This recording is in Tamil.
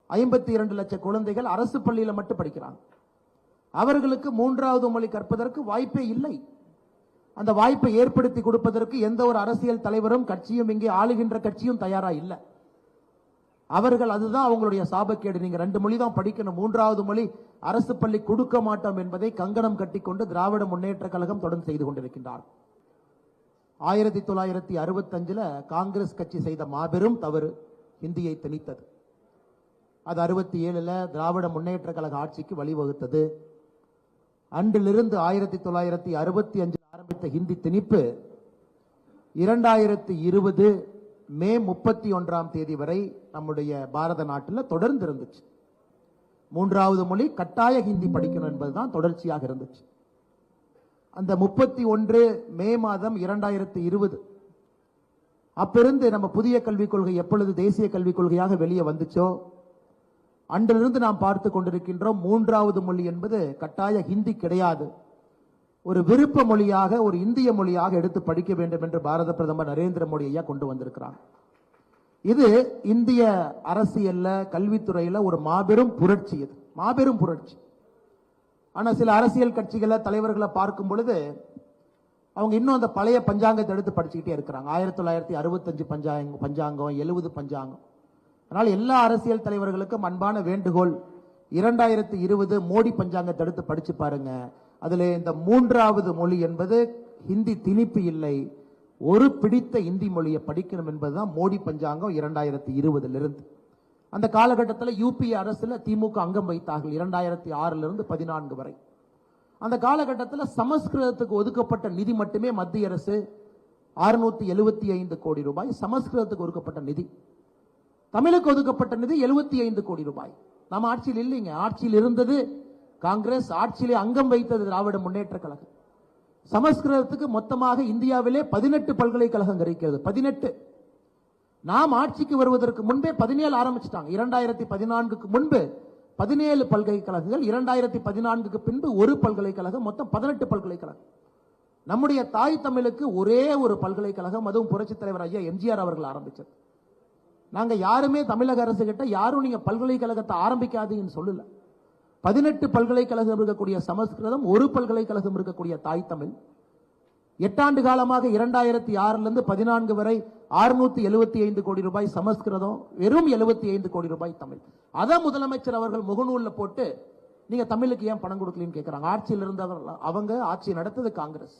52 லட்சம் குழந்தைகள் அரசு பள்ளியில மட்டும் படிக்கிறாங்க. அவர்களுக்கு மூன்றாவது மொழி கற்பதற்கு வாய்ப்பே இல்லை. அந்த வாய்ப்பை ஏற்படுத்தி கொடுப்பதற்கு எந்த ஒரு அரசியல் தலைவரும் கட்சியும் இங்கே ஆளுகின்ற கட்சியும் தயாரா இல்லை. அவர்கள் அதுதான் அவங்களுடைய சாபக்கேடு. நீங்க 2 மொழி தான் படிக்கணும், மூன்றாவது மொழி அரசு பள்ளி கொடுக்க மாட்டோம் என்பதை கங்கணம் கட்டிக்கொண்டு திராவிட முன்னேற்ற கழகம் தொடர்ந்து செய்து கொண்டிருக்கின்றார். 1965 காங்கிரஸ் கட்சி செய்த மாபெரும் தவறு ஹிந்தியை திணித்தது. அது 67 திராவிட முன்னேற்ற கழக ஆட்சிக்கு வழிவகுத்தது. அன்றிலிருந்து 1965 ஆரம்பித்த ஹிந்தி திணிப்பு 2020 மே 31 வரை நம்முடைய பாரத நாட்டில் தொடர்ந்து இருந்துச்சு. மூன்றாவது மொழி கட்டாய ஹிந்தி படிக்கணும் என்பதுதான் தொடர்ச்சியாக இருந்துச்சு. அந்த 31 மே மாதம் 2020 அப்பிருந்து நம்ம புதிய கல்விக் கொள்கை எப்பொழுது தேசிய கல்விக் கொள்கையாக வெளியே வந்துச்சோ அன்றிலிருந்து நாம் பார்த்து கொண்டிருக்கின்றோம். மூன்றாவது மொழி என்பது கட்டாய ஹிந்தி கிடையாது, ஒரு விருப்ப மொழியாக, ஒரு இந்திய மொழியாக எடுத்து படிக்க வேண்டும் என்று பாரத பிரதமர் நரேந்திர மோடி ஐயா கொண்டு வந்திருக்கிறார். இது இந்திய அரசியல்ல கல்வித்துறையில ஒரு மாபெரும் புரட்சி. இது மாபெரும் புரட்சி. ஆனா சில அரசியல் கட்சிகளை தலைவர்களை பார்க்கும் பொழுது அவங்க இன்னும் அந்த பழைய பஞ்சாங்கத்தை எடுத்து படிச்சுக்கிட்டே இருக்கிறாங்க. 1965 பஞ்சாங்கம், 70 பஞ்சாங்கம். அதனால் எல்லா அரசியல் தலைவர்களுக்கும் அன்பான வேண்டுகோள், 2020 மோடி பஞ்சாங்கத்தை எடுத்து படிச்சு பாருங்க. அதுல இந்த மூன்றாவது மொழி என்பது ஹிந்தி திணிப்பு இல்லை, ஒரு பிடித்த இந்தி மொழியை படிக்கணும் என்பதுதான் மோடி பஞ்சாங்கம் 2020 அந்த காலகட்டத்தில் யூபிஏ அரசுல திமுக அங்கம் வைத்தார்கள் 2006 14 வரை. அந்த காலகட்டத்தில் சமஸ்கிருதத்துக்கு ஒதுக்கப்பட்ட நிதி மட்டுமே மத்திய அரசு 675 கோடி ரூபாய் சமஸ்கிருதத்துக்கு ஒதுக்கப்பட்ட நிதி. தமிழுக்கு ஒதுக்கப்பட்ட நிதி 75 கோடி ரூபாய். நம்ம ஆட்சியில் இல்லைங்க, ஆட்சியில் இருந்தது காங்கிரஸ், ஆட்சியிலே அங்கம் வைத்தது திராவிட முன்னேற்ற கழகம். சமஸ்கிருதத்துக்கு மொத்தமாக இந்தியாவிலே 18 பல்கலைக்கழகம் இருக்கிறது. 18. நாம் ஆட்சிக்கு வருவதற்கு முன்பே 17 ஆரம்பிச்சிட்டாங்க. 2014க்கு முன்பு 17 பல்கலைக்கழகங்கள், 2014க்கு பின்பு ஒரு பல்கலைக்கழகம், மொத்தம் 18 பல்கலைக்கழகம். நம்முடைய தாய் தமிழுக்கு ஒரே ஒரு பல்கலைக்கழகம், அதுவும் புரட்சித் தலைவர் ஐயா எம்ஜிஆர் அவர்கள் ஆரம்பிச்சது. நாங்க யாருமே தமிழக அரசு கிட்ட யாரும் நீங்க பல்கலைக்கழகத்தை ஆரம்பிக்காதீங்கன்னு சொல்லல. 18 பல்கலைக்கழகம் இருக்கக்கூடிய சமஸ்கிருதம், ஒரு பல்கலைக்கழகம் இருக்கக்கூடிய தாய் தமிழ். 8 ஆண்டு காலமாக 2006 14 வரை 675 கோடி ரூபாய் சமஸ்கிருதம், வெறும் 75 கோடி ரூபாய் தமிழ். அதான் முதலமைச்சர் அவர்கள் முகநூல்ல போட்டு நீங்க தமிழுக்கு ஏன் பணம் கொடுக்கலன்னு கேட்கிறாங்க. ஆட்சியில் இருந்தவர்கள், அவங்க ஆட்சி நடத்தது காங்கிரஸ்.